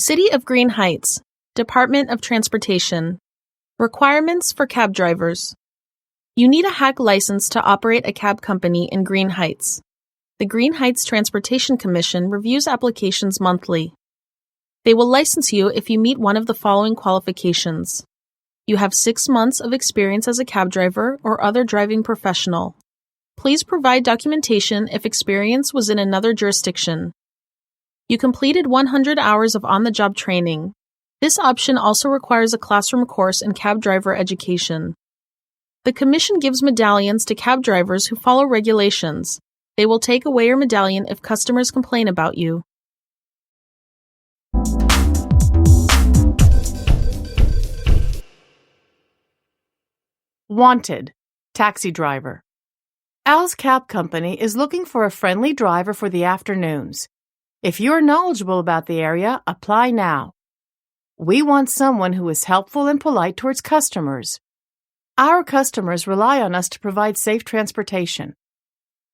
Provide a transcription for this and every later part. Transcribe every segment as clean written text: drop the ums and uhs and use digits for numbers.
City of Green Heights, Department of Transportation. Requirements for cab drivers. You need a hack license to operate a cab company in Green Heights. The Green Heights Transportation Commission reviews applications monthly. They will license you if you meet one of the following qualifications. You have 6 months of experience as a cab driver or other driving professional. Please provide documentation if experience was in another jurisdiction. You completed 100 hours of on-the-job training. This option also requires a classroom course in cab driver education. The Commission gives medallions to cab drivers who follow regulations. They will take away your medallion if customers complain about you. Wanted, taxi driver. Al's Cab Company is looking for a friendly driver for the afternoons. If you're knowledgeable about the area, apply now. We want someone who is helpful and polite towards customers. Our customers rely on us to provide safe transportation.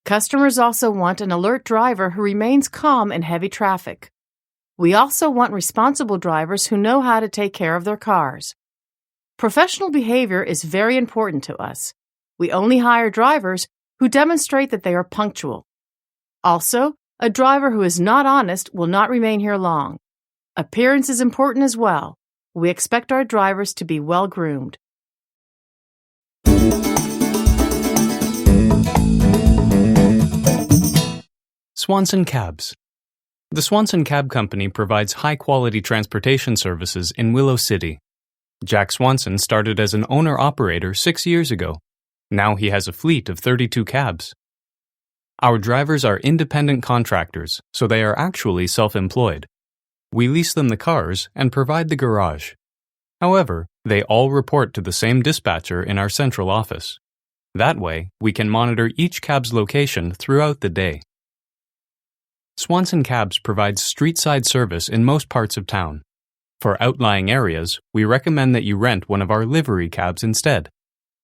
Customers also want an alert driver who remains calm in heavy traffic. We also want responsible drivers who know how to take care of their cars. Professional behavior is very important to us. We only hire drivers who demonstrate that they are punctual. Also, a driver who is not honest will not remain here long. Appearance is important as well. We expect our drivers to be well-groomed. Swanson Cabs. The Swanson Cab Company provides high-quality transportation services in Willow City. Jack Swanson started as an owner-operator 6 years ago. Now he has a fleet of 32 cabs. Our drivers are independent contractors, so they are actually self-employed. We lease them the cars and provide the garage. However, they all report to the same dispatcher in our central office. That way, we can monitor each cab's location throughout the day. Swanson Cabs provides street-side service in most parts of town. For outlying areas, we recommend that you rent one of our livery cabs instead.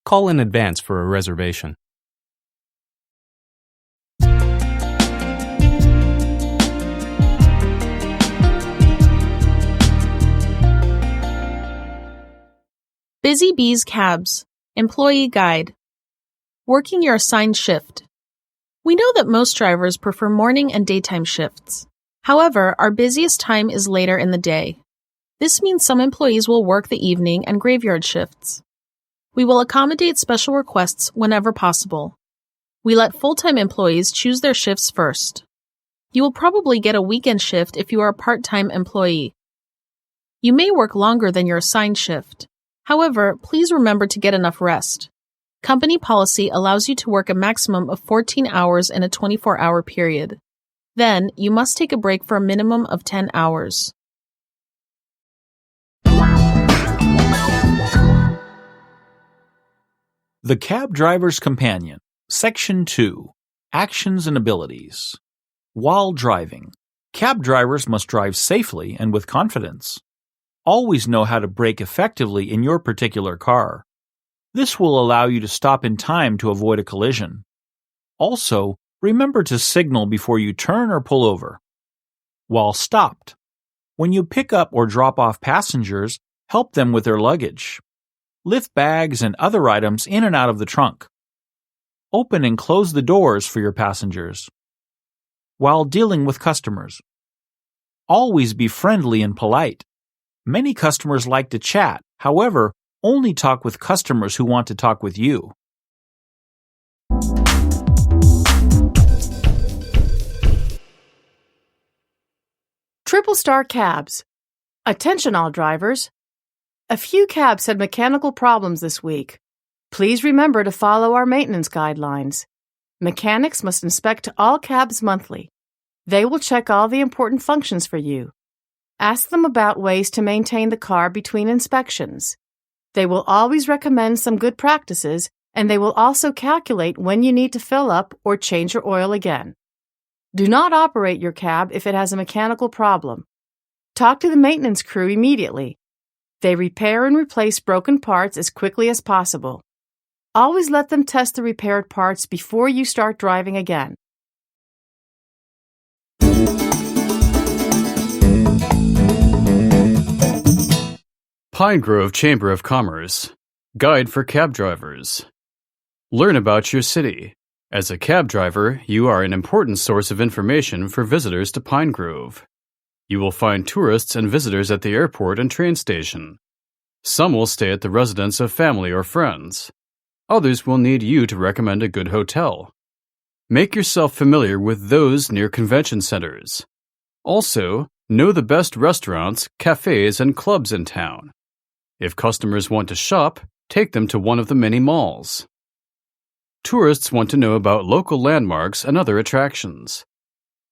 Call in advance for a reservation. Busy Bees Cabs, Employee Guide. Working your assigned shift. We know that most drivers prefer morning and daytime shifts. However, our busiest time is later in the day. This means some employees will work the evening and graveyard shifts. We will accommodate special requests whenever possible. We let full-time employees choose their shifts first. You will probably get a weekend shift if you are a part-time employee. You may work longer than your assigned shift. However, please remember to get enough rest. Company policy allows you to work a maximum of 14 hours in a 24-hour period. Then, you must take a break for a minimum of 10 hours. The Cab Driver's Companion, Section 2, Actions and Abilities. While driving, cab drivers must drive safely and with confidence. Always know how to brake effectively in your particular car. This will allow you to stop in time to avoid a collision. Also, remember to signal before you turn or pull over. While stopped, when you pick up or drop off passengers, help them with their luggage. Lift bags and other items in and out of the trunk. Open and close the doors for your passengers. While dealing with customers, always be friendly and polite. Many customers like to chat, however, only talk with customers who want to talk with you. Triple Star Cabs. Attention all drivers. A few cabs had mechanical problems this week. Please remember to follow our maintenance guidelines. Mechanics must inspect all cabs monthly. They will check all the important functions for you. Ask them about ways to maintain the car between inspections. They will always recommend some good practices, and they will also calculate when you need to fill up or change your oil again. Do not operate your cab if it has a mechanical problem. Talk to the maintenance crew immediately. They repair and replace broken parts as quickly as possible. Always let them test the repaired parts before you start driving again. Pine Grove Chamber of Commerce. Guide for cab drivers. Learn about your city. As a cab driver, you are an important source of information for visitors to Pine Grove. You will find tourists and visitors at the airport and train station. Some will stay at the residence of family or friends. Others will need you to recommend a good hotel. Make yourself familiar with those near convention centers. Also, know the best restaurants, cafes, and clubs in town. If customers want to shop, take them to one of the many malls. Tourists want to know about local landmarks and other attractions.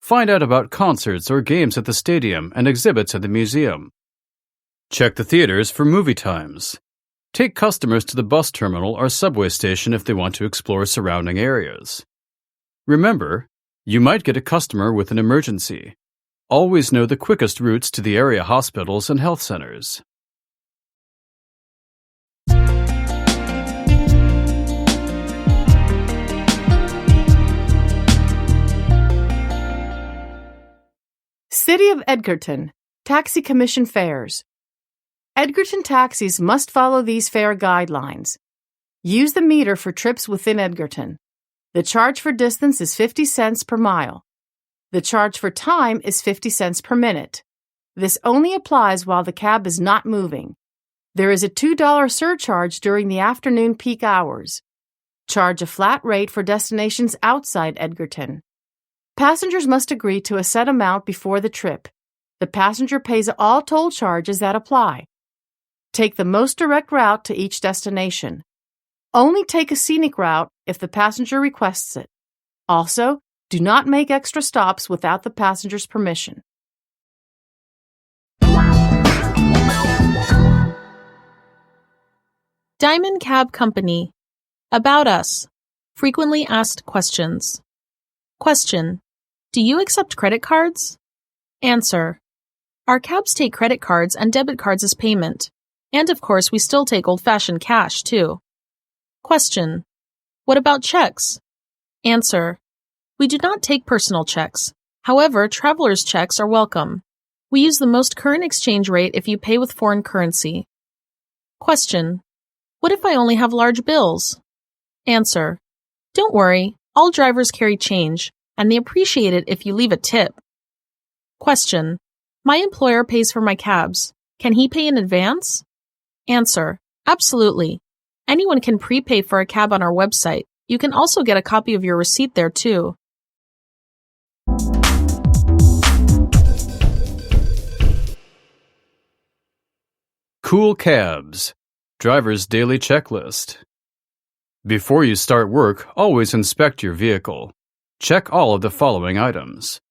Find out about concerts or games at the stadium and exhibits at the museum. Check the theaters for movie times. Take customers to the bus terminal or subway station if they want to explore surrounding areas. Remember, you might get a customer with an emergency. Always know the quickest routes to the area hospitals and health centers. City of Edgerton, Taxi Commission Fares. Edgerton taxis must follow these fare guidelines. Use the meter for trips within Edgerton. The charge for distance is 50 cents per mile. The charge for time is 50 cents per minute. This only applies while the cab is not moving. There is a $2 surcharge during the afternoon peak hours. Charge a flat rate for destinations outside Edgerton. Passengers must agree to a set amount before the trip. The passenger pays all toll charges that apply. Take the most direct route to each destination. Only take a scenic route if the passenger requests it. Also, do not make extra stops without the passenger's permission. Diamond Cab Company. About us. Frequently asked questions. Question. Do you accept credit cards? Answer. Our cabs take credit cards and debit cards as payment. And of course, we still take old-fashioned cash, too. Question. What about checks? Answer. We do not take personal checks. However, travelers' checks are welcome. We use the most current exchange rate if you pay with foreign currency. Question. What if I only have large bills? Answer. Don't worry, all drivers carry change, and they appreciate it if you leave a tip. Question. My employer pays for my cabs. Can he pay in advance? Answer. Absolutely. Anyone can prepay for a cab on our website. You can also get a copy of your receipt there, too. Cool cabs. Driver's daily checklist. Before you start work, always inspect your vehicle. Check all of the following items.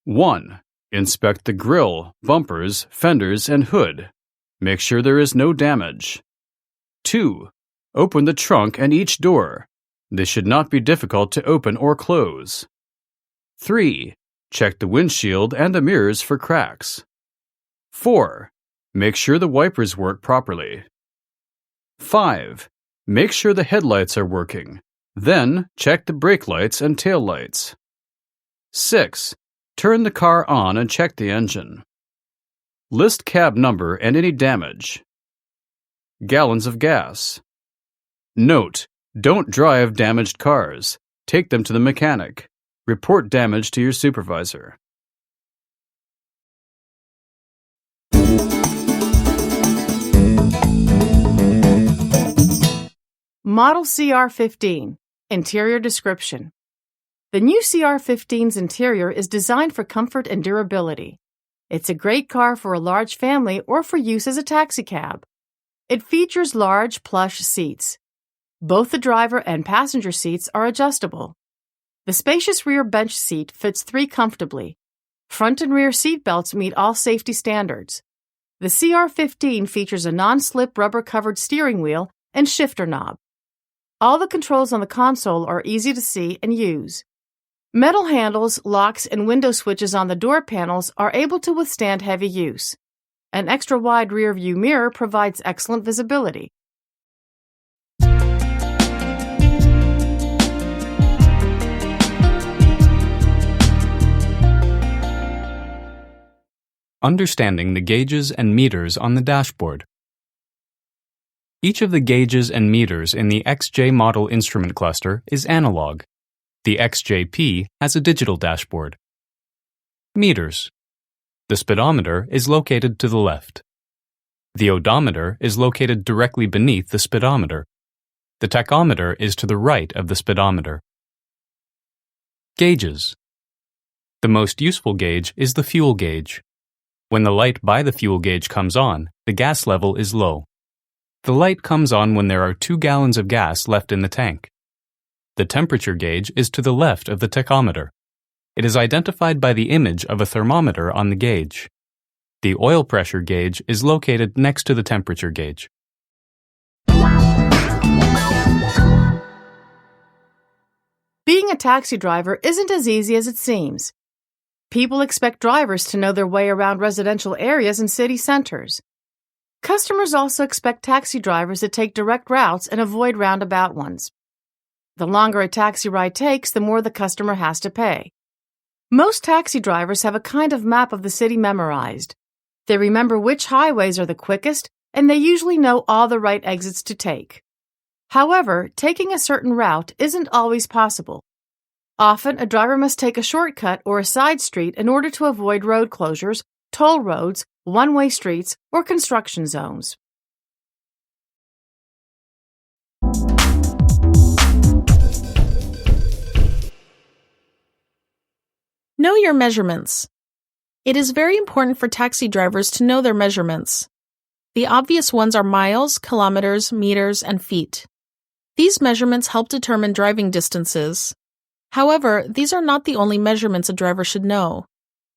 1. Inspect the grille, bumpers, fenders, and hood. Make sure there is no damage. 2. Open the trunk and each door. They should not be difficult to open or close. 3. Check the windshield and the mirrors for cracks. 4. Make sure the wipers work properly. 5. Make sure the headlights are working. Then, check the brake lights and tail lights. 6. Turn the car on and check the engine. List cab number and any damage. Gallons of gas. Note, don't drive damaged cars. Take them to the mechanic. Report damage to your supervisor. Model CR15. Interior description. The new CR15's interior is designed for comfort and durability. It's a great car for a large family or for use as a taxicab. It features large, plush seats. Both the driver and passenger seats are adjustable. The spacious rear bench seat fits 3 comfortably. Front and rear seat belts meet all safety standards. The CR15 features a non-slip rubber-covered steering wheel and shifter knob. All the controls on the console are easy to see and use. Metal handles, locks, and window switches on the door panels are able to withstand heavy use. An extra-wide rear-view mirror provides excellent visibility. Understanding the gauges and meters on the dashboard. Each of the gauges and meters in the XJ model instrument cluster is analog. The XJP has a digital dashboard. Meters. The speedometer is located to the left. The odometer is located directly beneath the speedometer. The tachometer is to the right of the speedometer. Gauges. The most useful gauge is the fuel gauge. When the light by the fuel gauge comes on, the gas level is low. The light comes on when there are 2 gallons of gas left in the tank. The temperature gauge is to the left of the tachometer. It is identified by the image of a thermometer on the gauge. The oil pressure gauge is located next to the temperature gauge. Being a taxi driver isn't as easy as it seems. People expect drivers to know their way around residential areas and city centers. Customers also expect taxi drivers to take direct routes and avoid roundabout ones. The longer a taxi ride takes, the more the customer has to pay. Most taxi drivers have a kind of map of the city memorized. They remember which highways are the quickest, and they usually know all the right exits to take. However, taking a certain route isn't always possible. Often, a driver must take a shortcut or a side street in order to avoid road closures, toll roads, one-way streets, or construction zones. Know your measurements. It is very important for taxi drivers to know their measurements. The obvious ones are miles, kilometers, meters, and feet. These measurements help determine driving distances. However, these are not the only measurements a driver should know.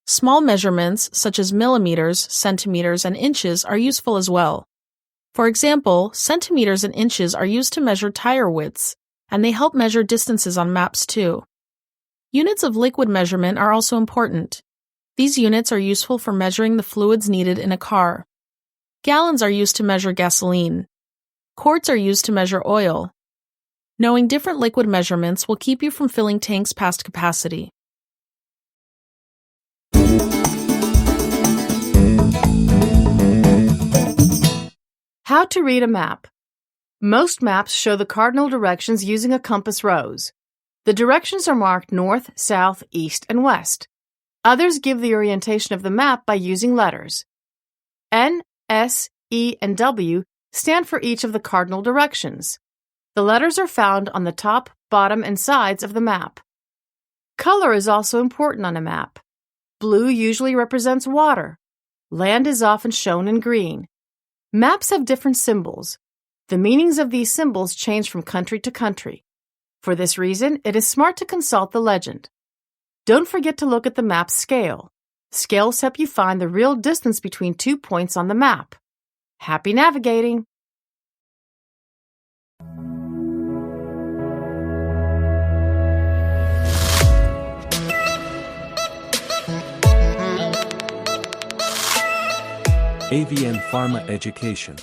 Small measurements, such as millimeters, centimeters, and inches, are useful as well. For example, centimeters and inches are used to measure tire widths, and they help measure distances on maps too. Units of liquid measurement are also important. These units are useful for measuring the fluids needed in a car. Gallons are used to measure gasoline. Quarts are used to measure oil. Knowing different liquid measurements will keep you from filling tanks past capacity. How to read a map. Most maps show the cardinal directions using a compass rose. The directions are marked north, south, east, and west. Others give the orientation of the map by using letters. N, S, E, and W stand for each of the cardinal directions. The letters are found on the top, bottom, and sides of the map. Color is also important on a map. Blue usually represents water. Land is often shown in green. Maps have different symbols. The meanings of these symbols change from country to country. For this reason, it is smart to consult the legend. Don't forget to look at the map's scale. Scales help you find the real distance between 2 points on the map. Happy navigating! AVN Pharma Education.